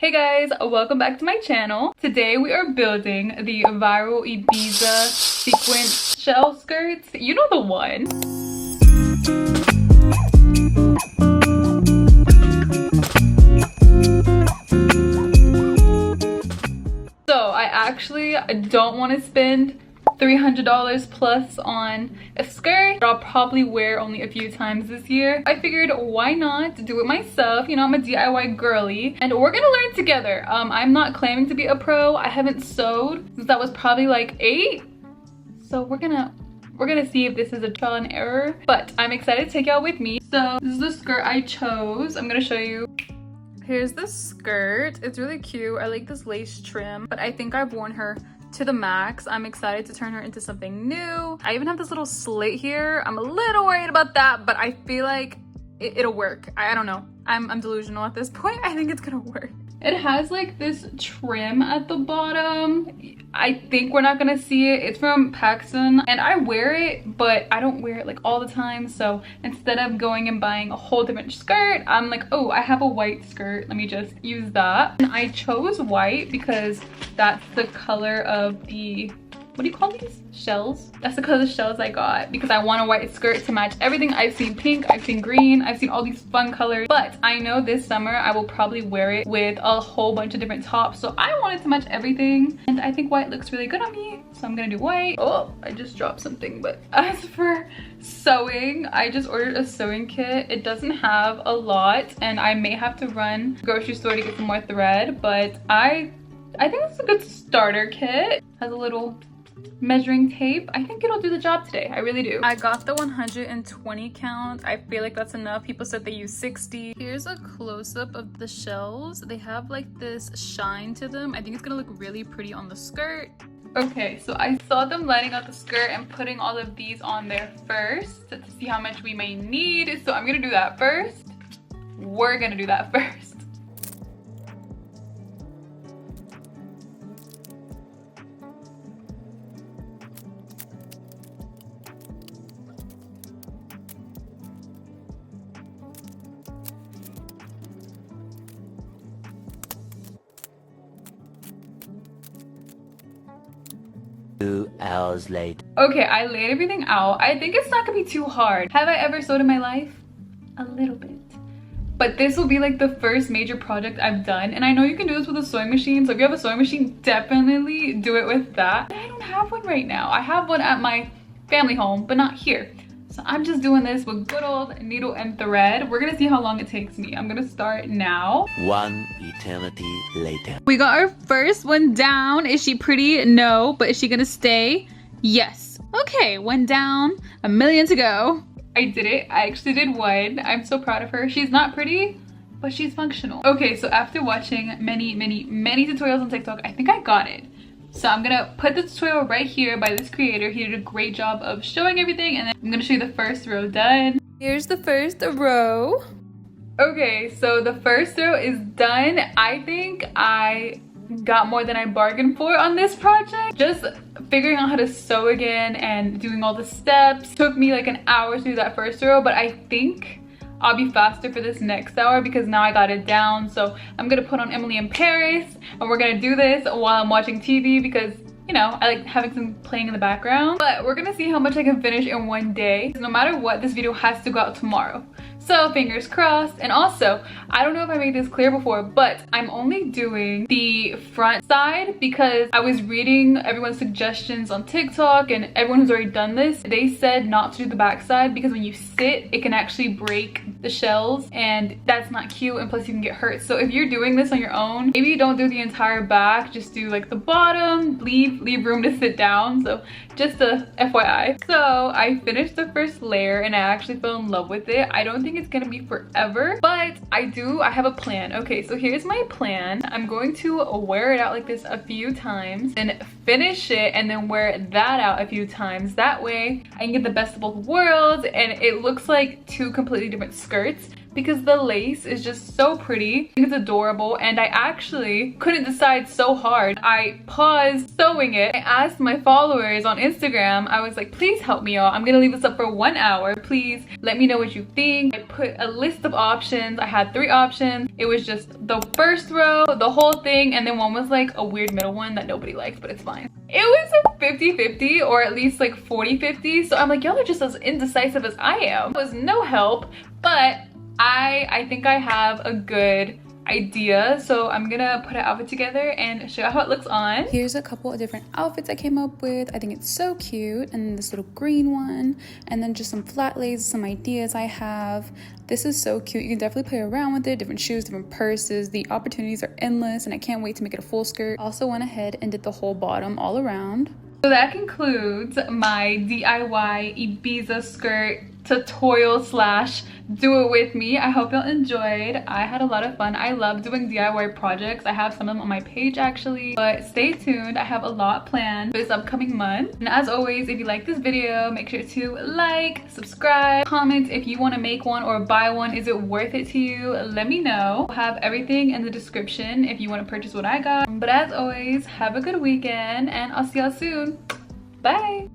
Hey guys, welcome back to my channel. Today we are building the viral Ibiza sequin shell skirts. You know the one. So I actually don't want to spend $300 plus on a skirt that I'll probably wear only a few times this year. I figured why not do it myself. You know, I'm a DIY girly and we're gonna learn together. I'm not claiming to be a pro. I haven't sewed since I was probably like 8. So we're gonna see if this is a trial and error, but I'm excited to take y'all with me. So this is the skirt I chose. I'm gonna show you. Here's the skirt. It's really cute. I like this lace trim, but I think I've worn her to the max. I'm excited to turn her into something new. I even have this little slit here. I'm a little worried about that, but I feel like it'll work. I don't know. I'm delusional at this point. I think it's gonna work. It has like this trim at the bottom. I think we're not gonna see it. It's from Pakistan and I wear it, but I don't wear it like all the time. So instead of going and buying a whole different skirt, I'm like, oh, I have a white skirt. Let me just use that. And I chose white because that's the color of the, what do you call these? Shells? That's the color of the shells I got because I want a white skirt to match everything. I've seen pink, I've seen green, I've seen all these fun colors, but I know this summer I will probably wear it with a whole bunch of different tops. So I wanted to match everything and I think white looks really good on me. So I'm gonna do white. Oh, I just dropped something. But as for sewing, I just ordered a sewing kit. It doesn't have a lot and I may have to run to the grocery store to get some more thread, but I think it's a good starter kit. Has a little measuring tape. I think it'll do the job today. I really do. I got the 120 count. I feel like that's enough. People said they use 60. Here's a close-up of the shells. They have like this shine to them. I think it's gonna look really pretty on the skirt. Okay, so I saw them lining up the skirt and putting all of these on there first to see how much we may need. So I'm gonna do that first. We're gonna do that first. Two hours later. Okay, I laid everything out. I think it's not gonna be too hard. Have I ever sewed in my life? A little bit. But this will be like the first major project I've done. And I know you can do this with a sewing machine. So if you have a sewing machine, definitely do it with that. But I don't have one right now. I have one at my family home, but not here. So I'm just doing this with good old needle and thread. We're gonna see how long it takes me. I'm gonna start now. One eternity later. We got our first one down. Is she pretty? No. But is she gonna stay? Yes. Okay, one down, a million to go. I did it. I actually did one. I'm so proud of her. She's not pretty, but she's functional. Okay, so after watching many tutorials on TikTok, I think I got it. So I'm gonna put the tutorial right here by this creator. He did a great job of showing everything, and then I'm gonna show you the first row done. Here's the first row. Okay, so the first row is done. I think I got more than I bargained for on this project. Just figuring out how to sew again and doing all the steps took me like an hour to do that first row, but I think I'll be faster for this next hour because now I got it down. So I'm gonna put on Emily in Paris and we're gonna do this while I'm watching TV because, you know, I like having some playing in the background. But we're gonna see how much I can finish in one day. No matter what, this video has to go out tomorrow. So fingers crossed. And also, I don't know if I made this clear before, but I'm only doing the front side because I was reading everyone's suggestions on TikTok and everyone who's already done this. They said not to do the back side because when you sit, it can actually break the shells and that's not cute and plus you can get hurt. So if you're doing this on your own, maybe don't do the entire back, just do like the bottom, leave room to sit down. So just a FYI. So I finished the first layer and I actually fell in love with it. I don't think it's gonna be forever, but I have a plan. Okay, so here's my plan. I'm going to wear it out like this a few times and finish it and then wear that out a few times. That way I can get the best of both worlds and it looks like two completely different skirts. because the lace is just so pretty. I think it's adorable, and I actually couldn't decide so hard. I paused sewing it. I asked my followers on Instagram, I was like, please help me out. I'm gonna leave this up for 1 hour. Please let me know what you think. I put a list of options. I had 3 options. It was just the first row, the whole thing, and then one was like a weird middle one that nobody likes, but it's fine. It was a 50-50, or at least like 40-50. So I'm like, y'all are just as indecisive as I am. It was no help, but I think I have a good idea, so I'm gonna put an outfit together and show you how it looks on. Here's a couple of different outfits I came up with. I think it's so cute, and this little green one, and then just some flat lays, some ideas I have. This is so cute. You can definitely play around with it, different shoes, different purses. The opportunities are endless, and I can't wait to make it a full skirt. Also went ahead and did the whole bottom all around. So that concludes my DIY Ibiza skirt tutorial slash do it with me. I hope y'all enjoyed. I had a lot of fun. I love doing DIY projects. I have some of them on my page actually, but stay tuned. I have a lot planned for this upcoming month. And as always, if you like this video, make sure to like, subscribe, comment if you want to make one or buy one. Is it worth it to you? Let me know. I'll have everything in the description if you want to purchase what I got. But as always, have a good weekend, and I'll see y'all soon. Bye.